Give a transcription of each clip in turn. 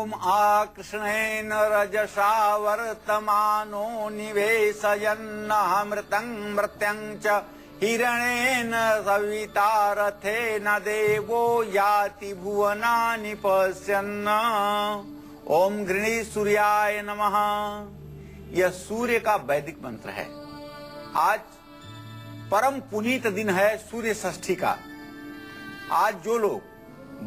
ओम आकृष्णेन रजसा वर्तमानो निवेशयन्नमृतं मृत्यं च हिरणेन सविता रथेन देवो याति भुवनानि पश्यन्। ओम गृणी सूर्याय नमः। यह सूर्य का वैदिक मंत्र है। आज परम पुनीत दिन है सूर्य षष्ठी का। आज जो लोग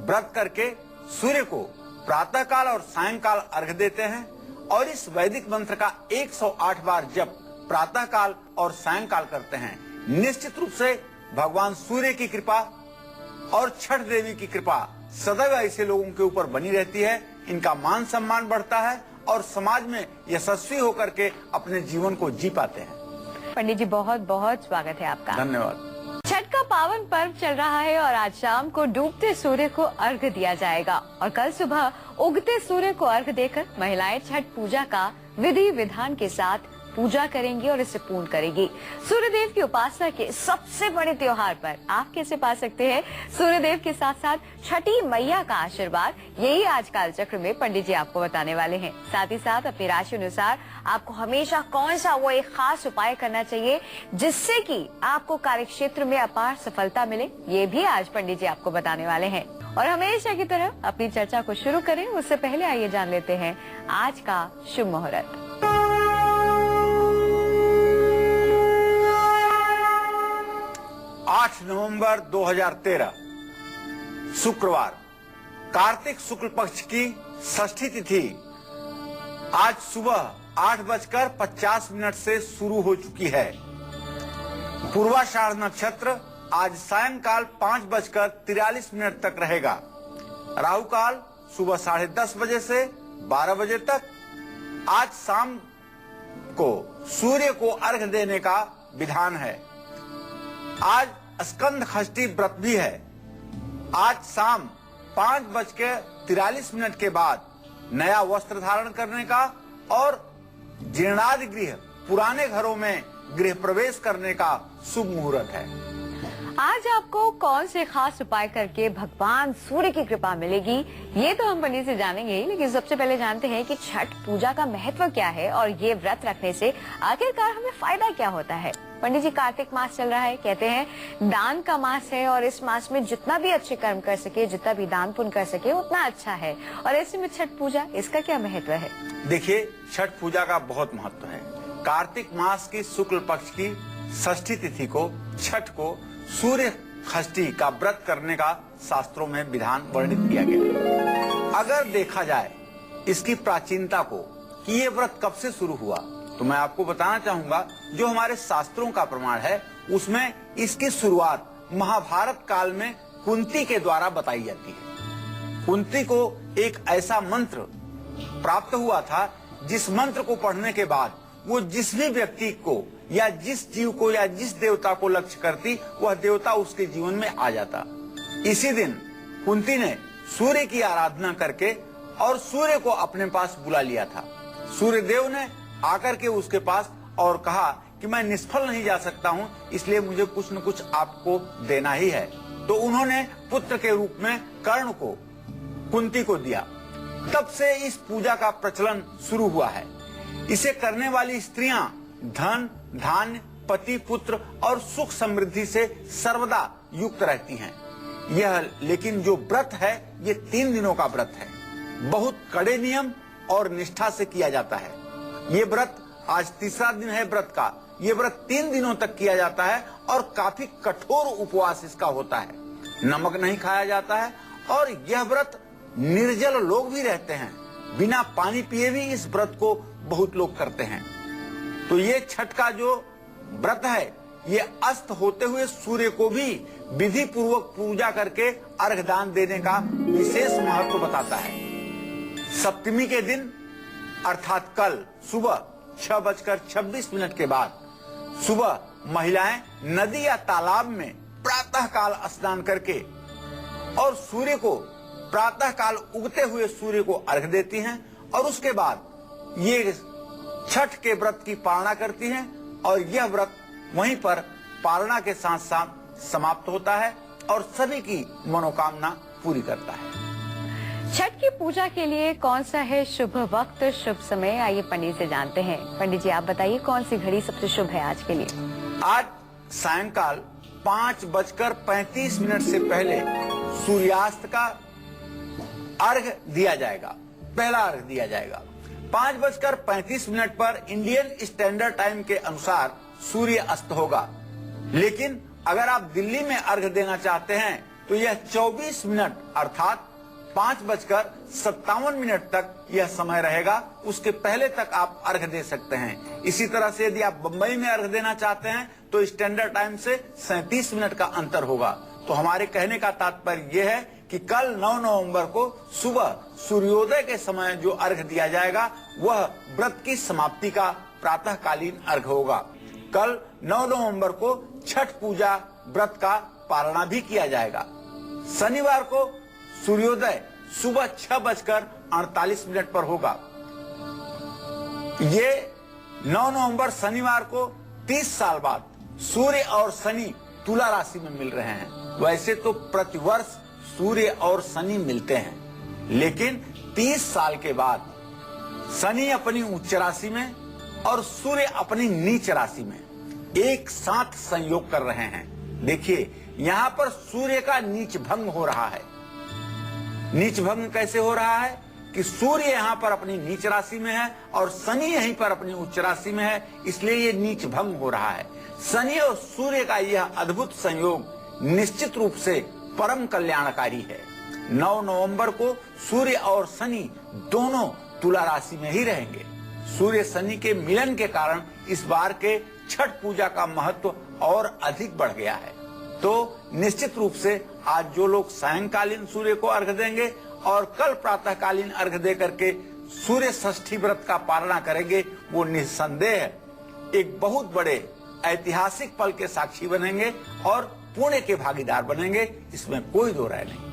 व्रत करके सूर्य को प्रातः काल और सायंकाल अर्घ्य देते हैं और इस वैदिक मंत्र का 108 बार जप प्रातः काल और सायंकाल करते हैं, निश्चित रूप से भगवान सूर्य की कृपा और छठ देवी की कृपा सदैव ऐसे लोगों के ऊपर बनी रहती है। इनका मान सम्मान बढ़ता है और समाज में यशस्वी होकर के अपने जीवन को जी पाते हैं। पंडित जी बहुत बहुत स्वागत है आपका। धन्यवाद। छठ का पावन पर्व चल रहा है और आज शाम को डूबते सूर्य को अर्घ्य दिया जाएगा और कल सुबह उगते सूर्य को अर्घ्य देकर महिलाएं छठ पूजा का विधि विधान के साथ पूजा करेंगी और इसे पूर्ण करेंगी। सूर्यदेव की उपासना के सबसे बड़े त्योहार पर आप कैसे पा सकते हैं सूर्यदेव के साथ साथ छठी मैया का आशीर्वाद, यही आज कालचक्र में पंडित जी आपको बताने वाले हैं। साथ ही साथ अपनी राशि अनुसार आपको हमेशा कौन सा वो एक खास उपाय करना चाहिए जिससे कि आपको कार्यक्षेत्र में अपार सफलता मिले, ये भी आज पंडित जी आपको बताने वाले हैं। और हमेशा की तरह अपनी चर्चा को शुरू करें उससे पहले आइए जान लेते हैं आज का शुभ मुहूर्त। 8 नवंबर 2013 शुक्रवार, कार्तिक शुक्ल पक्ष की षष्ठी तिथि आज सुबह 8:50 से शुरू हो चुकी है। पूर्वाषाढ़ नक्षत्र आज सायंकाल 5:43 तक रहेगा। राहु काल सुबह 10:30 बजे से 12 बजे तक। आज शाम को सूर्य को अर्घ्य देने का विधान है। आज स्कंद षष्ठी व्रत भी है। आज शाम 5:43 के बाद नया वस्त्र धारण करने का और जीर्णादि गृह पुराने घरों में गृह प्रवेश करने का शुभ मुहूर्त है। आज आपको कौन से खास उपाय करके भगवान सूर्य की कृपा मिलेगी, ये तो हम पंडित से जानेंगे ही, लेकिन सबसे पहले जानते हैं कि छठ पूजा का महत्व क्या है और ये व्रत रखने से आखिरकार हमें फायदा क्या होता है। पंडित जी, कार्तिक मास चल रहा है, कहते हैं दान का मास है और इस मास में जितना भी अच्छे कर्म कर सके, जितना भी दान पुण्य कर सके उतना अच्छा है। और ऐसे में छठ पूजा, इसका क्या महत्व है? देखिए, छठ पूजा का बहुत महत्व है। कार्तिक मास की शुक्ल पक्ष की षष्ठी तिथि को, छठ को सूर्य षष्ठी का व्रत करने का शास्त्रों में विधान वर्णित किया गया। अगर देखा जाए इसकी प्राचीनता को कि ये व्रत कब से शुरू हुआ, तो मैं आपको बताना चाहूंगा जो हमारे शास्त्रों का प्रमाण है उसमें इसकी शुरुआत महाभारत काल में कुंती के द्वारा बताई जाती है। कुंती को एक ऐसा मंत्र प्राप्त हुआ था जिस मंत्र को पढ़ने के बाद वो जिस भी व्यक्ति को या जिस जीव को या जिस देवता को लक्ष्य करती, वह देवता उसके जीवन में आ जाता। इसी दिन कुंती ने सूर्य की आराधना करके और सूर्य को अपने पास बुला लिया था। सूर्य देव ने आकर के उसके पास और कहा कि मैं निष्फल नहीं जा सकता हूँ, इसलिए मुझे कुछ न कुछ आपको देना ही है। तो उन्होंने पुत्र के रूप में कर्ण को कुंती को दिया। तब से इस पूजा का प्रचलन शुरू हुआ है। इसे करने वाली स्त्रियां धन, धान्य, पति, पुत्र और सुख समृद्धि से सर्वदा युक्त रहती हैं। यह लेकिन जो व्रत है ये 3 दिनों का व्रत है। बहुत कड़े नियम और निष्ठा से किया जाता है। ये व्रत आज तीसरा दिन है व्रत का। ये व्रत 3 दिनों तक किया जाता है और काफी कठोर उपवास इसका होता है। नमक नहीं खाया जाता है और यह व्रत निर्जल लोग भी रहते हैं। बिना पानी पिए भी इस व्रत को बहुत लोग करते हैं। तो ये छठ का जो व्रत है ये अस्त होते हुए सूर्य को भी विधि पूर्वक पूजा करके अर्घदान देने का विशेष महत्व बताता है। सप्तमी के दिन अर्थात कल सुबह 6:26 के बाद सुबह महिलाएं नदी या तालाब में प्रातः काल स्नान करके और सूर्य को प्रातः काल उगते हुए सूर्य को अर्घ देती हैं और उसके बाद ये छठ के व्रत की पालना करती हैं और यह व्रत वहीं पर पालना के साथ साथ समाप्त होता है और सभी की मनोकामना पूरी करता है। छठ की पूजा के लिए कौन सा है शुभ वक्त, शुभ समय, आइए पंडित से जानते हैं। पंडित जी, आप बताइए कौन सी घड़ी सबसे शुभ है आज के लिए? आज सायंकाल 5:35 से पहले सूर्यास्त का अर्घ दिया जाएगा, पहला अर्घ दिया जाएगा। 5:35 पर इंडियन स्टैंडर्ड टाइम के अनुसार सूर्य अस्त होगा। लेकिन अगर आप दिल्ली में अर्घ देना चाहते हैं तो यह 24 मिनट अर्थात 5:57 तक यह समय रहेगा। उसके पहले तक आप अर्घ दे सकते हैं। इसी तरह से यदि आप बंबई में अर्घ देना चाहते हैं तो स्टैंडर्ड टाइम से 37 मिनट का अंतर होगा। तो हमारे कहने का तात्पर्य यह है कि कल 9 नवंबर को सुबह सूर्योदय के समय जो अर्घ दिया जाएगा वह व्रत की समाप्ति का प्रातःकालीन अर्घ होगा। कल 9 नवंबर को छठ पूजा व्रत का पालना भी किया जाएगा। शनिवार को सूर्योदय सुबह 6:48 पर होगा। ये 9 नवंबर शनिवार को 30 साल बाद सूर्य और शनि तुला राशि में मिल रहे हैं। वैसे तो प्रतिवर्ष सूर्य और शनि मिलते हैं, लेकिन 30 साल के बाद शनि अपनी उच्च राशि में और सूर्य अपनी नीच राशि में एक साथ संयोग कर रहे हैं। देखिए, यहाँ पर सूर्य का नीच भंग हो रहा है। नीच भंग कैसे हो रहा है कि सूर्य यहाँ पर अपनी नीच राशि में है और शनि यहीं पर अपनी उच्च राशि में है, इसलिए ये नीच भंग हो रहा है। शनि और सूर्य का यह अद्भुत संयोग निश्चित रूप से परम कल्याणकारी है। 9 नवंबर को सूर्य और शनि दोनों तुला राशि में ही रहेंगे। सूर्य शनि के मिलन के कारण इस बार के छठ पूजा का महत्व और अधिक बढ़ गया है। तो निश्चित रूप से आज जो लोग सायंकालीन सूर्य को अर्घ देंगे और कल प्रातःकालीन अर्घ दे करके सूर्य षष्ठी व्रत का पालना करेंगे, वो निस्संदेह एक बहुत बड़े ऐतिहासिक पल के साक्षी बनेंगे और पुण्य के भागीदार बनेंगे। इसमें कोई दो राय नहीं।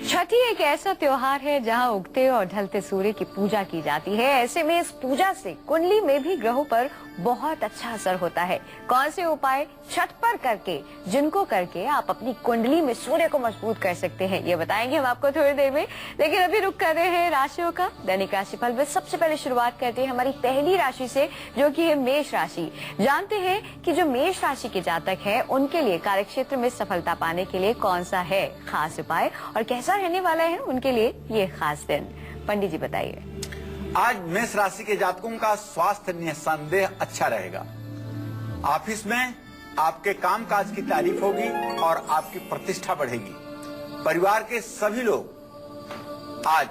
छठी एक ऐसा त्योहार है जहां उगते और ढलते सूर्य की पूजा की जाती है। ऐसे में इस पूजा से कुंडली में भी ग्रहों पर बहुत अच्छा असर होता है। कौन से उपाय छठ पर करके, जिनको करके आप अपनी कुंडली में सूर्य को मजबूत कर सकते हैं, ये बताएंगे हम आपको थोड़ी देर में। लेकिन अभी रुक कर रहे हैं राशियों का दैनिक राशिफल में। सबसे पहले शुरुआत करते हैं हमारी पहली राशि से, जो कि है मेष राशि। जानते हैं कि जो मेष राशि के जातक है उनके लिए कार्यक्षेत्र में सफलता पाने के लिए कौन सा है खास उपाय और कैसा रहने वाला है उनके लिए ये खास दिन। पंडित जी बताइए। आज मेष राशि के जातकों का स्वास्थ्य निस्संदेह अच्छा रहेगा। ऑफिस में आपके कामकाज की तारीफ होगी और आपकी प्रतिष्ठा बढ़ेगी। परिवार के सभी लोग आज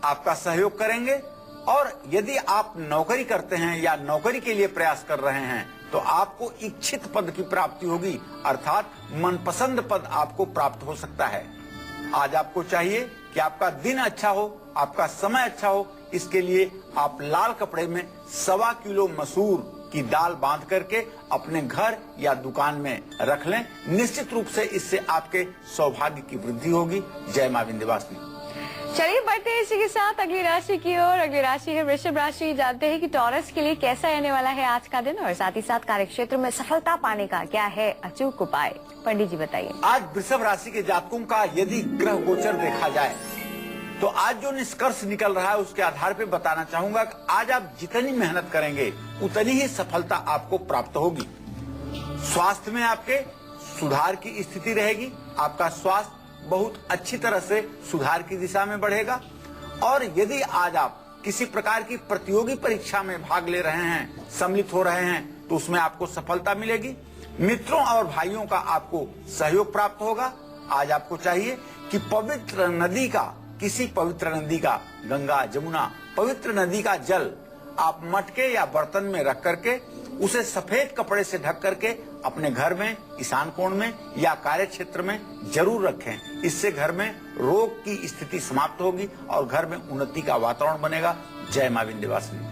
आपका सहयोग करेंगे और यदि आप नौकरी करते हैं या नौकरी के लिए प्रयास कर रहे हैं तो आपको इच्छित पद की प्राप्ति होगी, अर्थात मनपसंद पद आपको प्राप्त हो सकता है। आज आपको चाहिए कि आपका दिन अच्छा हो, आपका समय अच्छा हो। इसके लिए आप लाल कपड़े में 1.25 किलो मसूर की दाल बांध करके अपने घर या दुकान में रख लें। निश्चित रूप से इससे आपके सौभाग्य की वृद्धि होगी। जय मां विंध्यवासिनी। चलिए बढ़ते हैं इसी के साथ अगली राशि की ओर। अगली राशि है वृषभ राशि। जानते हैं कि टॉरस के लिए कैसा रहने वाला है आज का दिन और साथ ही साथ कार्यक्षेत्र में सफलता पाने का क्या है अचूक उपाय। पंडित जी बताइए। आज वृषभ राशि के जातकों का यदि ग्रह गोचर देखा जाए तो आज जो निष्कर्ष निकल रहा है उसके आधार पर बताना चाहूंगा कि आज आप जितनी मेहनत करेंगे उतनी ही सफलता आपको प्राप्त होगी। स्वास्थ्य में आपके सुधार की स्थिति रहेगी। आपका स्वास्थ्य बहुत अच्छी तरह से सुधार की दिशा में बढ़ेगा। और यदि आज आप किसी प्रकार की प्रतियोगी परीक्षा में भाग ले रहे हैं, सम्मिलित हो रहे हैं, तो उसमें आपको सफलता मिलेगी। मित्रों और भाइयों का आपको सहयोग प्राप्त होगा। आज आपको चाहिए कि पवित्र नदी का, किसी पवित्र नदी का, गंगा, जमुना, पवित्र नदी का जल आप मटके या बर्तन में रख करके उसे सफेद कपड़े से ढक करके अपने घर में, ईशान कोण में या कार्य क्षेत्र में जरूर रखें। इससे घर में रोग की स्थिति समाप्त होगी और घर में उन्नति का वातावरण बनेगा। जय मां विंध्यवासिनी।